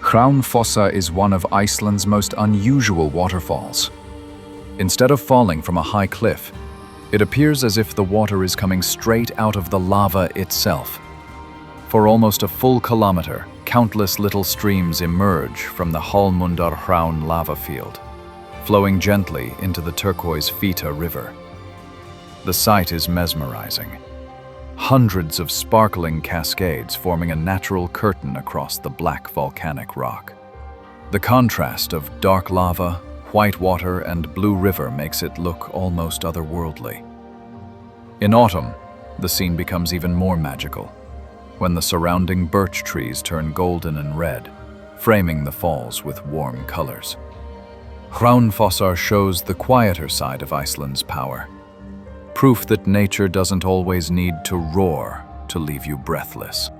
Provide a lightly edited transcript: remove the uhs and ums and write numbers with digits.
Hraunfossar is one of Iceland's most unusual waterfalls. Instead of falling from a high cliff, it appears as if the water is coming straight out of the lava itself. For almost a full kilometer, countless little streams emerge from the Hallmundarhraun lava field, flowing gently into the turquoise Hvítá River. The sight is mesmerizing. Hundreds of sparkling cascades forming a natural curtain across the black volcanic rock. The contrast of dark lava, white water, and blue river makes it look almost otherworldly. In autumn, the scene becomes even more magical, when the surrounding birch trees turn golden and red, framing the falls with warm colors. Hraunfossar shows the quieter side of Iceland's power, proof that nature doesn't always need to roar to leave you breathless.